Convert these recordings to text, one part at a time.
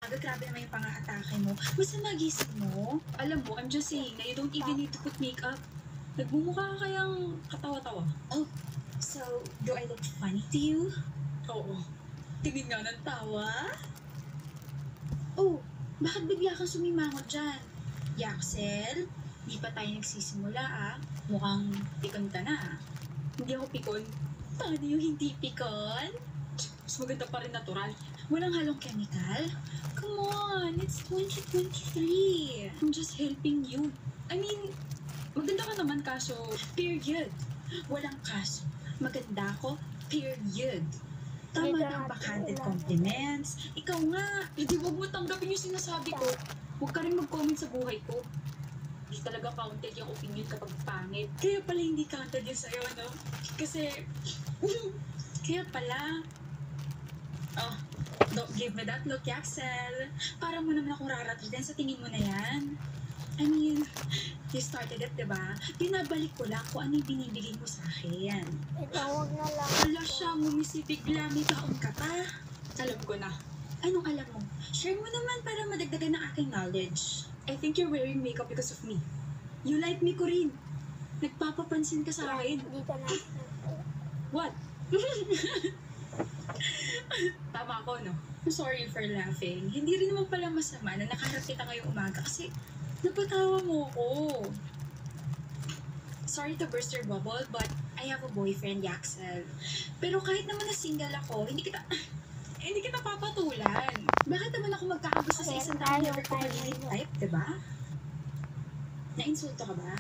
Grabe naman yung pang-aatake mo. Basta magising mo. Alam mo, I'm just saying na you don't even need to put makeup. Nagmumukha ka kayang katawa-tawa. Oh, so do I look funny to you? Oo. Tingin nga ng tawa. Oh, bakit bigla kang sumimangot dyan? Yaxel, di pa tayo nagsisimula ah. Mukhang pikon ka na ah. Hindi ako pikon. Paano yung hindi pikon? Mas maganda pa rin natural. Walang halong chemical. Come on, it's 2023. I'm just helping you. I mean, maganda ka naman kaso, period. Walang kaso. Maganda ako, period. Tama na ang backhanded compliments. Ikaw nga, hindi wag mo tanggapin yung sinasabi ko. Huwag ka rin mag-comment sa buhay ko. Hindi talaga counted yung opinion kapag pangit. Kaya pala hindi counted yun sa'yo, no? Kasi, kaya pala, oh, don't give me that look, Yaxel. Para mo naman akong raratritin sa tingin mo na yan. I mean, you started it, diba? Pinabalik ko lang kung ano yung binibigay mo sa akin. Itawag na lang. Wala siya, ngumisi bigla, may taong ka pa. Alam ko na. Anong alam mo? Share mo naman para madagdagan ng aking knowledge. I think you're wearing makeup because of me. You like me ko rin. Nagpapapansin ka sa akin. Dito na. What? Tama ako, no? I'm sorry for laughing. Hindi rin naman pala masama na nakaharap kita ngayong umaga kasi napatawa mo ko. Sorry to burst your bubble, but I have a boyfriend, Yaxel. Pero kahit naman na single ako, hindi kita papatulan. Bakit naman ako magkakagusto sa isang taong never ko magiging type, diba? Nainsulto ka ba?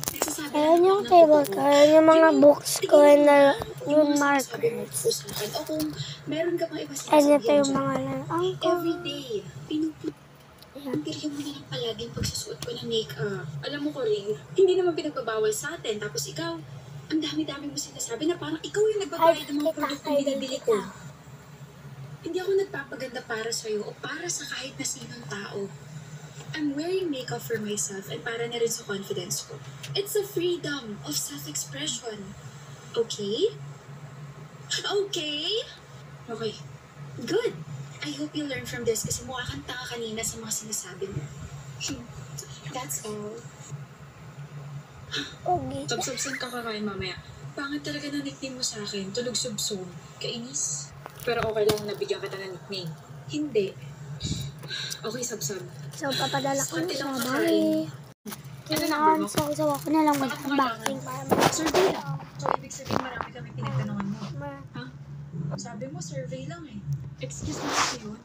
Nagsasabi Ayan lang yung ako ng table totoo. ko. Ayan yung mga books ko na yung mga markers. sinasabi mo po sa akin. O kung meron ka pang iba Ayan ito sinasabihan yung dyan, mga lang. every day, pinupintiryo mo na lang palagi yung pagsusuot ko ng makeup. Alam mo ko rin, hindi naman pinagbabawal sa atin. Tapos ikaw, ang dami-dami mo sinasabi na parang ikaw yung nagbabayad ng mga produktong binibili ko. Hindi ako nagpapaganda para sa'yo o para sa kahit na sinong tao. I'm wearing makeup for myself and para na rin sa confidence ko. It's a freedom of self-expression. Okay? Okay? Okay. Good. I hope you learn from this kasi mukha kang tanga kanina sa mga sinasabi mo. That's all. Okay. Subsubsan ka kakain mamaya. Pangit talaga na nickname mo sa akin. Tulog subsub. Kainis. Pero okay lang nabigyan kita ng nickname. Hindi. Okay, subsub. So, papadala ko na Konti siya. lang Bye. kakain. Ano number mo? So, ako na lang mag-unboxing para Survey lang. So, ibig sabihin marami kami pinagtanungan mo. ma- Ha? Sabi mo, survey lang eh. Excuse me, yun.